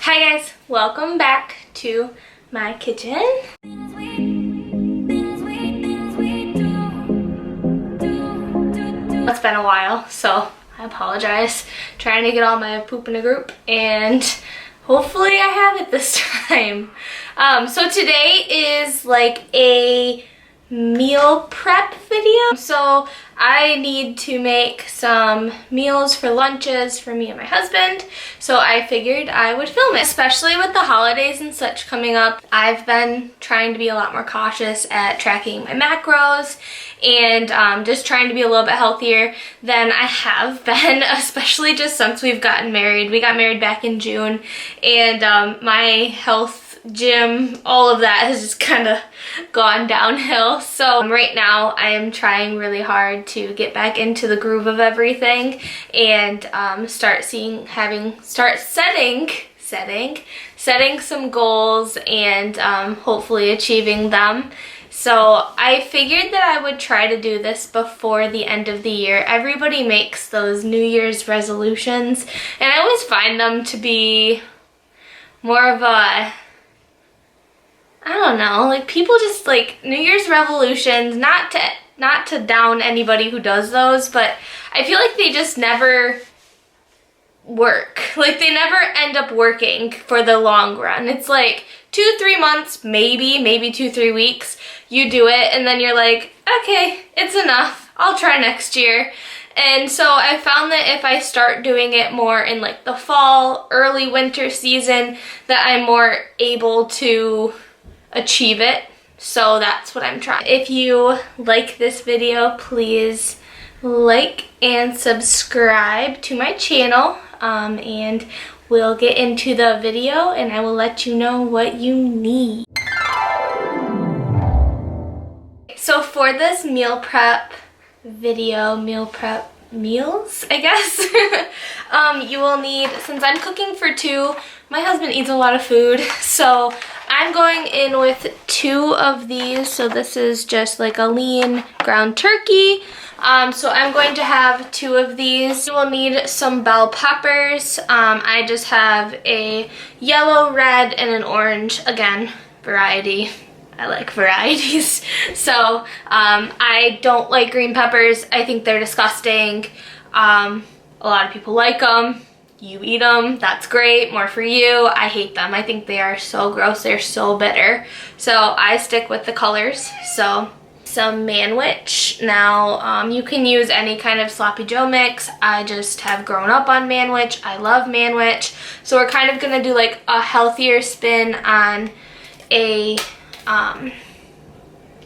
Hi guys, welcome back to my kitchen. It's been a while, so I apologize. Trying to get all my poop in a group, and hopefully I have it this time. So today is like a meal prep video. So I need to make some meals for lunches for me and my husband, so I figured I would film it. Especially with the holidays and such coming up, I've been trying to be a lot more cautious at tracking my macros and just trying to be a little bit healthier than I have been, especially just since we've gotten married. We got married back in June, and my health, gym, all of that has just kind of gone downhill. So right now I am trying really hard to get back into the groove of everything and start setting some goals and hopefully achieving them. So I figured that I would try to do this before the end of the year. Everybody makes those New Year's resolutions, and I always find them to be more of a, I don't know, like people just like New Year's resolutions, not to down anybody who does those, but I feel like they just never work. Like they never end up working for the long run. It's like 2-3 months, maybe 2-3 weeks, you do it and then you're like, okay, it's enough, I'll try next year. And so I found that if I start doing it more in like the fall, early winter season, that I'm more able to achieve it. So that's what I'm trying. If you like this video, please like and subscribe to my channel, and we'll get into the video and I will let you know what you need. So for this meal prep video, meals, I guess, you will need, since I'm cooking for two, my husband eats a lot of food, so I'm going in with 2 of these. So this is just like a lean ground turkey. So I'm going to have 2 of these. You will need some bell peppers. I just have a yellow, red, and an orange. Again, variety. I like varieties. So I don't like green peppers. I think they're disgusting. A lot of people like them. You eat them, that's great, more for you. I hate them. I think they are so gross. They're so bitter. So I stick with the colors. So some manwich. Now you can use any kind of sloppy joe mix. I just have grown up on manwich. I love manwich. So we're kind of gonna do like a healthier spin on a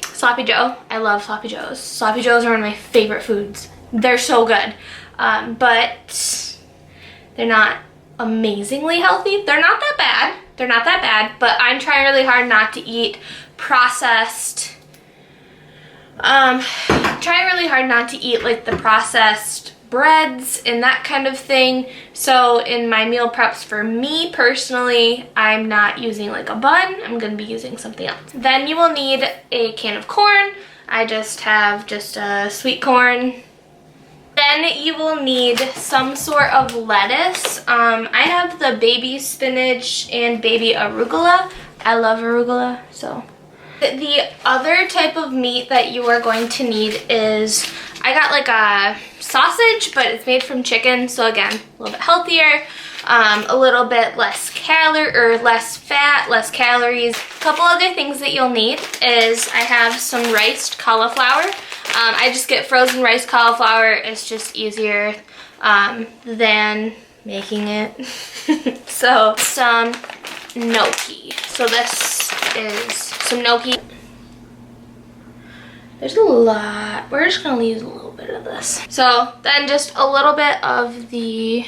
sloppy joe. I love sloppy joes. Sloppy joes are one of my favorite foods. They're so good, but they're not amazingly healthy. They're not that bad. They're not that bad, but I'm trying really hard not to eat processed, trying really hard not to eat like the processed breads and that kind of thing. So in my meal preps for me personally, I'm not using like a bun. I'm gonna be using something else. Then you will need a can of corn. I just have a sweet corn. Then you will need some sort of lettuce. I have the baby spinach and baby arugula. I love arugula, so. The other type of meat that you are going to need is, I got like a sausage, but it's made from chicken, so again, a little bit healthier, a little bit less less fat, less calories. A couple other things that you'll need is I have some riced cauliflower. I just get frozen rice cauliflower. It's just easier than making it. So some gnocchi. So this is some gnocchi. There's a lot. We're just gonna use a little bit of this. So then just a little bit of the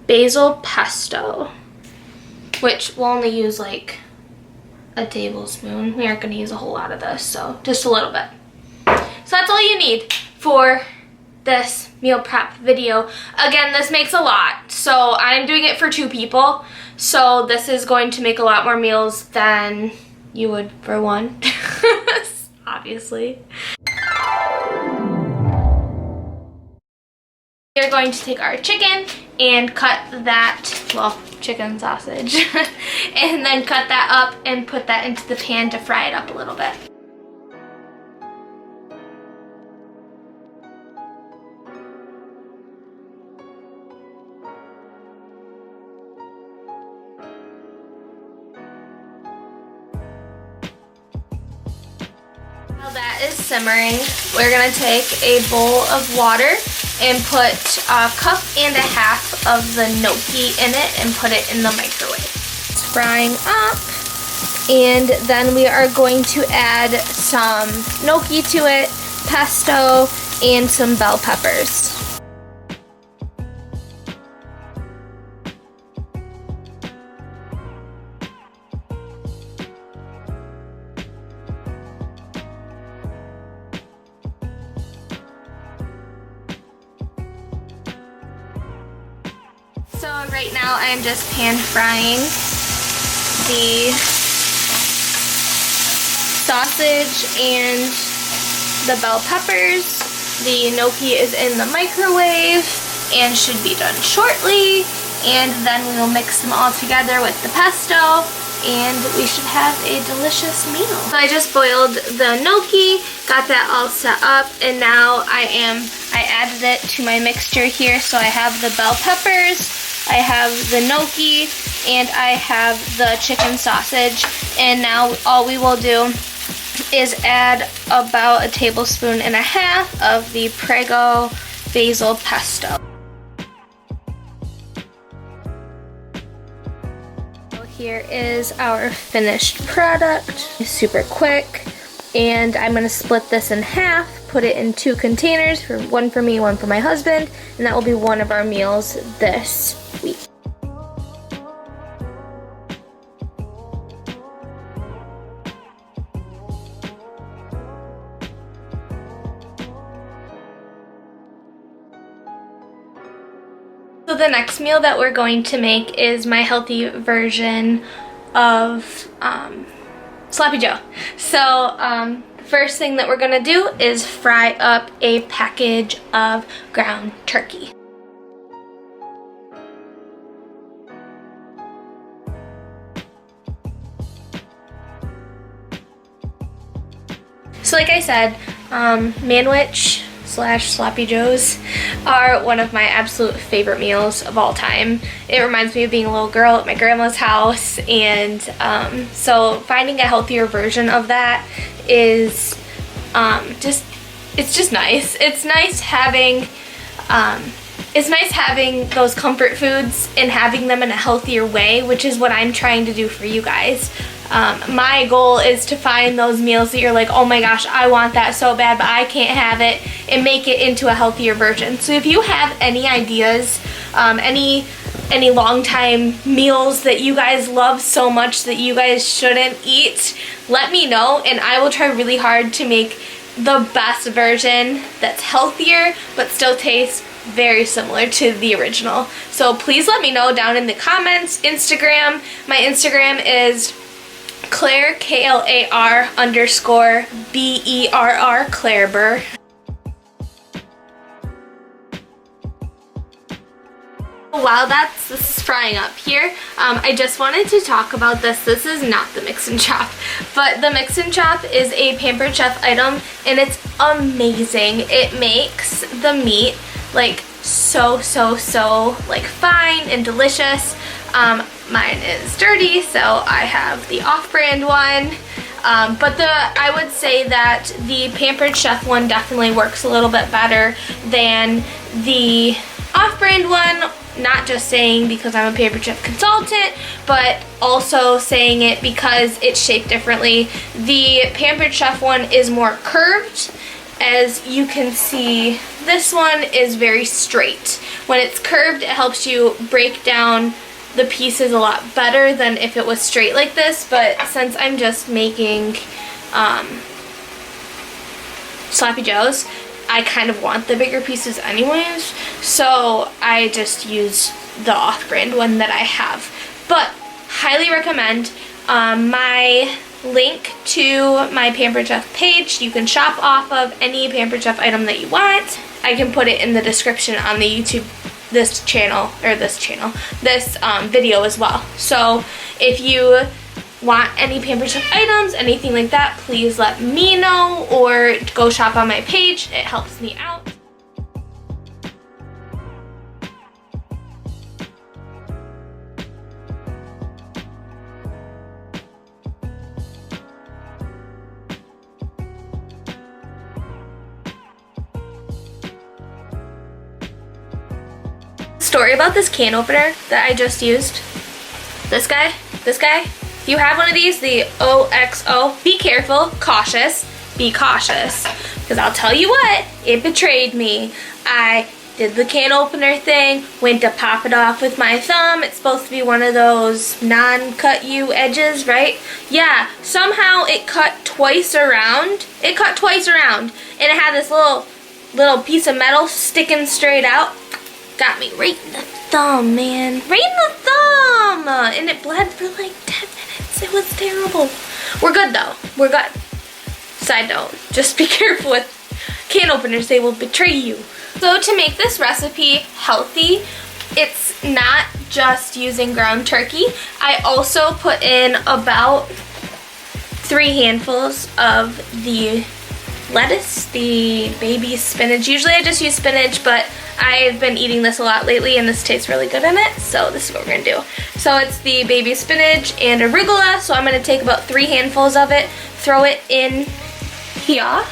basil pesto, which we'll only use like a tablespoon. We aren't gonna use a whole lot of this, so just a little bit. So that's all you need for this meal prep video. Again, this makes a lot, so I'm doing it for 2 people, so this is going to make a lot more meals than you would for 1, obviously. We're going to take our chicken and cut that, well, chicken sausage, and then cut that up and put that into the pan to fry it up a little bit. While that is simmering, we're gonna take a bowl of water and put a cup and a half of the gnocchi in it and put it in the microwave. It's frying up, and then we are going to add some gnocchi to it, pesto, and some bell peppers. So right now I'm just pan frying the sausage and the bell peppers. The gnocchi is in the microwave and should be done shortly, and then we will mix them all together with the pesto and we should have a delicious meal. So I just boiled the gnocchi, got that all set up, and now I added it to my mixture here. So I have the bell peppers, I have the gnocchi, and I have the chicken sausage. And now all we will do is add about 1.5 tablespoons of the Prego basil pesto. Here is our finished product. It's super quick, and I'm gonna split this in half, put it in 2 containers, one for me, one for my husband, and that will be one of our meals this week. So the next meal that we're going to make is my healthy version of Sloppy Joe. So the first thing that we're gonna do is fry up a package of ground turkey. So like I said, Manwich / Sloppy Joes are one of my absolute favorite meals of all time. It reminds me of being a little girl at my grandma's house, and so finding a healthier version of that is it's just nice. It's nice having those comfort foods and having them in a healthier way, which is what I'm trying to do for you guys. My goal is to find those meals that you're like, oh my gosh, I want that so bad, but I can't have it, and make it into a healthier version. So if you have any ideas, any long time meals that you guys love so much that you guys shouldn't eat, let me know, and I will try really hard to make the best version that's healthier but still tastes very similar to the original. So please let me know down in the comments. Instagram, my Instagram is Claire, KLAR _BERR, Claire Burr. While this is frying up here, I just wanted to talk about this. This is not the Mix and Chop, but the Mix and Chop is a Pampered Chef item, and it's amazing. It makes the meat like so like fine and delicious. Mine is dirty, so I have the off-brand one. But I would say that the Pampered Chef one definitely works a little bit better than the off-brand one. Not just saying because I'm a Pampered Chef consultant, but also saying it because it's shaped differently. The Pampered Chef one is more curved. As you can see, this one is very straight. When it's curved, it helps you break down the pieces a lot better than if it was straight like this, but since I'm just making Sloppy Joes, I kind of want the bigger pieces anyways, so I just use the off-brand one that I have. But highly recommend. My link to my Pampered Chef page, you can shop off of any Pampered Chef item that you want. I can put it in the description on the YouTube video as well. So if you want any Pampered Chef items, anything like that, please let me know or go shop on my page. It helps me out. Story about this can opener that I just used. This guy, if you have one of these, the OXO, be careful, cautious, be cautious. Because I'll tell you what, it betrayed me. I did the can opener thing, went to pop it off with my thumb. It's supposed to be one of those non-cut U edges, right? Yeah, somehow it cut twice around. It cut twice around, and it had this little piece of metal sticking straight out. Got me right in the thumb, man. Right in the thumb! And it bled for like 10 minutes. It was terrible. We're good though. We're good. Side note, just be careful with can openers. They will betray you. So to make this recipe healthy, it's not just using ground turkey. I also put in about 3 handfuls of the lettuce, the baby spinach. Usually I just use spinach, but I've been eating this a lot lately and this tastes really good in it, so this is what we're gonna do. So it's the baby spinach and arugula, so I'm gonna take about 3 handfuls of it, throw it in here,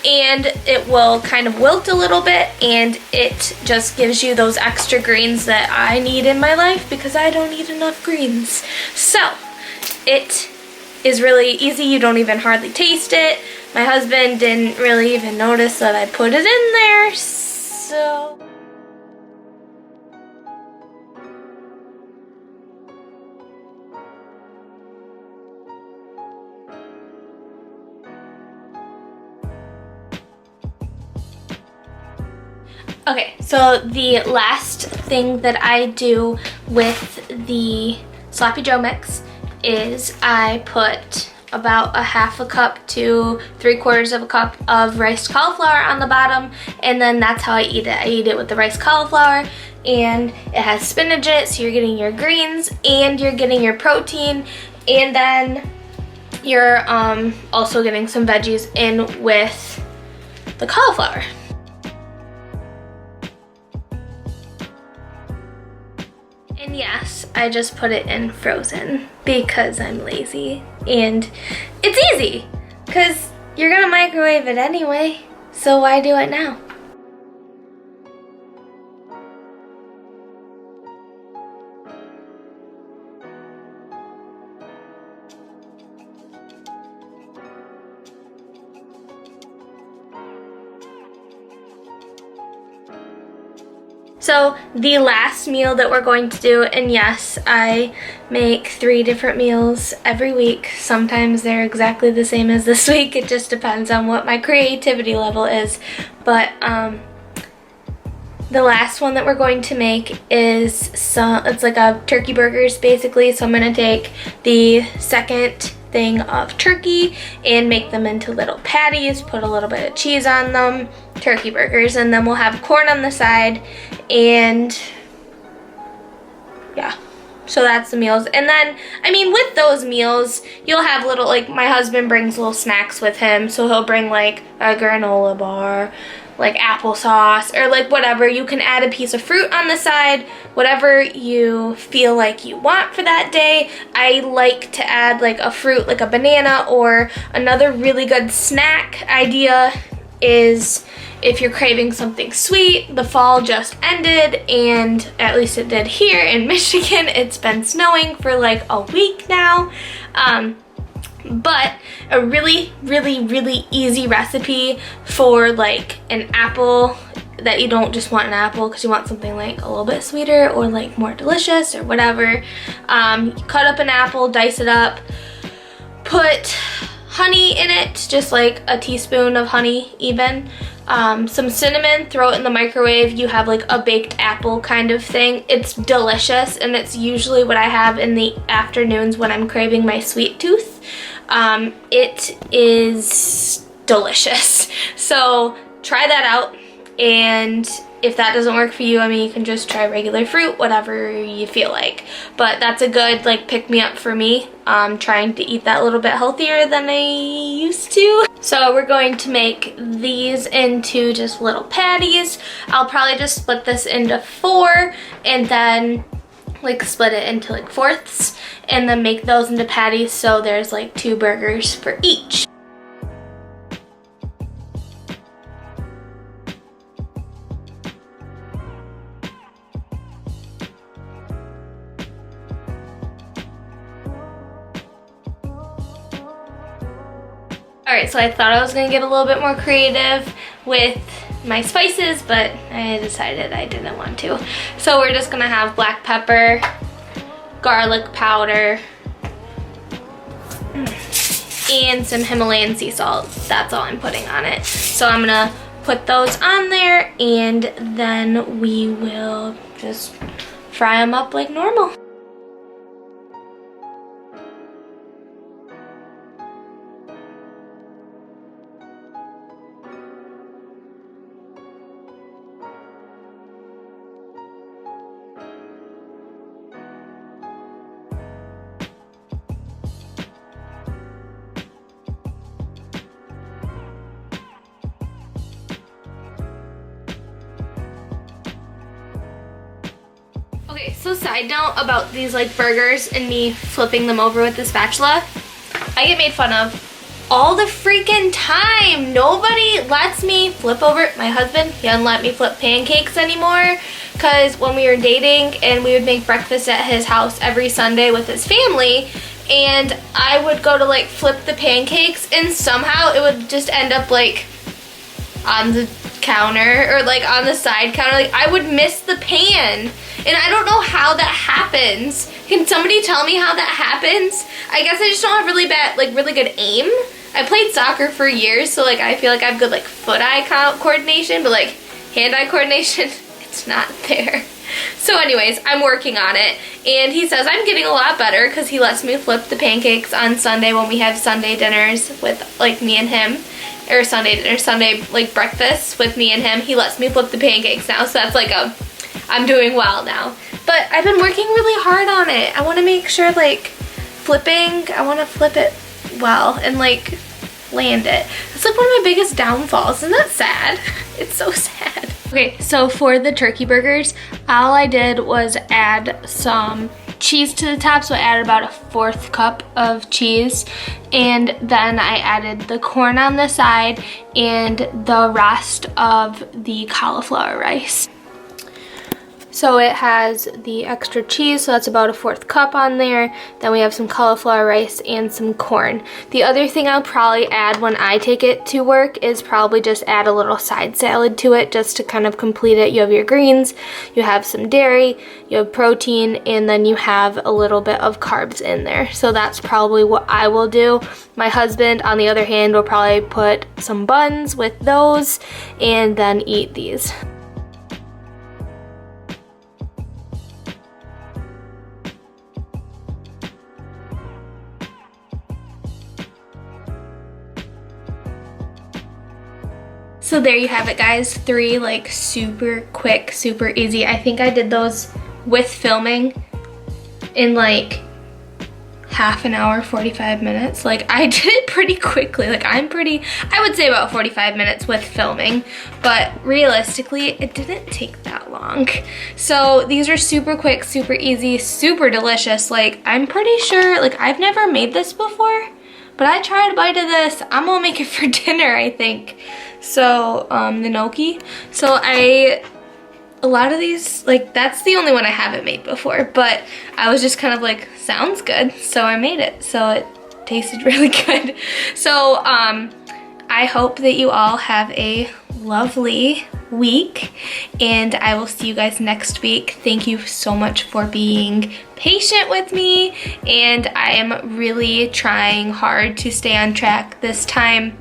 and it will kind of wilt a little bit, and it just gives you those extra greens that I need in my life because I don't eat enough greens. So it is really easy. You don't even hardly taste it. My husband didn't really even notice that I put it in there, so. Okay, so the last thing that I do with the Sloppy Joe mix is I put about 1/2 cup to 3/4 cup of riced cauliflower on the bottom, and then that's how I eat it. I eat it with the riced cauliflower, and it has spinach in it, so you're getting your greens and you're getting your protein, and then you're also getting some veggies in with the cauliflower. And yes, I just put it in frozen because I'm lazy, and it's easy because you're gonna microwave it anyway, so why do it now? So the last meal that we're going to do, and yes, I make 3 different meals every week. Sometimes they're exactly the same as this week. It just depends on what my creativity level is. But the last one that we're going to make is it's like a turkey burgers basically. So I'm gonna take the second thing of turkey and make them into little patties, put a little bit of cheese on them, turkey burgers, and then we'll have corn on the side, and yeah, so that's the meals. And then, I mean, with those meals, you'll have little, like, my husband brings little snacks with him, so he'll bring like a granola bar, like applesauce, or like whatever. You can add a piece of fruit on the side, whatever you feel like you want for that day. I like to add like a fruit, like a banana, or another really good snack idea is if you're craving something sweet. The fall just ended, and at least it did here in Michigan. It's been snowing for like a week now. But a really, really, really easy recipe for like an apple that you don't just want an apple because you want something like a little bit sweeter or like more delicious or whatever. Cut up an apple, dice it up, put honey in it, just like a teaspoon of honey even. Some cinnamon, throw it in the microwave. You have like a baked apple kind of thing. It's delicious, and it's usually what I have in the afternoons when I'm craving my sweet tooth. It is delicious. So try that out, and if that doesn't work for you, I mean, you can just try regular fruit, whatever you feel like. But that's a good like pick me up for me. Trying to eat that a little bit healthier than I used to. So we're going to make these into just little patties. I'll probably just split this into 4 and then like split it into like fourths and then make those into patties, so there's like 2 burgers for each. Alright, so I thought I was going to get a little bit more creative with my spices, but I decided I didn't want to. So we're just going to have black pepper, garlic powder, and some Himalayan sea salt. That's all I'm putting on it. So I'm going to put those on there and then we will just fry them up like normal. Okay, so side note about these like burgers and me flipping them over with the spatula. I get made fun of all the freaking time. Nobody lets me flip over. My husband, he doesn't let me flip pancakes anymore because when we were dating and we would make breakfast at his house every Sunday with his family, and I would go to like flip the pancakes and somehow it would just end up like on the counter or like on the side counter. Like I would miss the pan. And I don't know how that happens. Can somebody tell me how that happens? I guess I just don't have really good aim. I played soccer for years, so like I feel like I have good like foot-eye coordination, but like hand-eye coordination, it's not there. So anyways, I'm working on it. And he says I'm getting a lot better because he lets me flip the pancakes on Sunday when we have Sunday dinners with like me and him. Or Sunday dinner, Sunday like breakfast with me and him. He lets me flip the pancakes now, so that's like I'm doing well now. But I've been working really hard on it. I want to make sure like flipping, I want to flip it well and like land it. That's like one of my biggest downfalls. Isn't that sad? It's so sad. Okay, so for the turkey burgers, all I did was add some cheese to the top, so I added about a 1/4 cup of cheese, and then I added the corn on the side and the rest of the cauliflower rice. So it has the extra cheese, so that's about a 1/4 cup on there. Then we have some cauliflower rice and some corn. The other thing I'll probably add when I take it to work is probably just add a little side salad to it just to kind of complete it. You have your greens, you have some dairy, you have protein, and then you have a little bit of carbs in there. So that's probably what I will do. My husband, on the other hand, will probably put some buns with those and then eat these. So there you have it, guys. 3 like super quick, super easy. I think I did those with filming in like half an hour, 45 minutes. Like I did it pretty quickly. Like I would say about 45 minutes with filming, but realistically it didn't take that long. So these are super quick, super easy, super delicious. Like I'm pretty sure, like I've never made this before, but I tried a bite of this. I'm gonna make it for dinner, I think. So, the gnocchi. So a lot of these, like that's the only one I haven't made before, but I was just kind of like, sounds good, so I made it. So it tasted really good. So, I hope that you all have a lovely week, and I will see you guys next week. Thank you so much for being patient with me, and I am really trying hard to stay on track this time.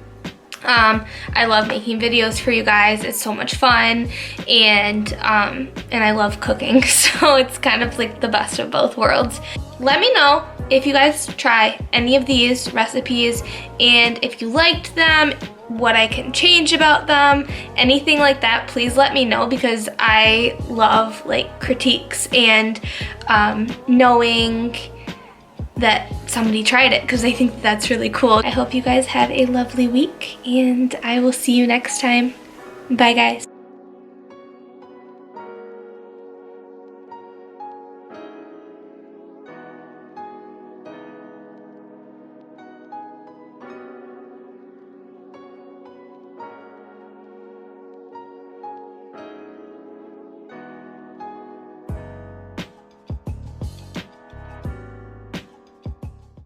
I love making videos for you guys. It's so much fun, and I love cooking, so it's kind of like the best of both worlds. Let me know if you guys try any of these recipes and if you liked them, what I can change about them, anything like that, please let me know, because I love like critiques and knowing that somebody tried it, because I think that's really cool. I hope you guys have a lovely week, and I will see you next time. Bye guys.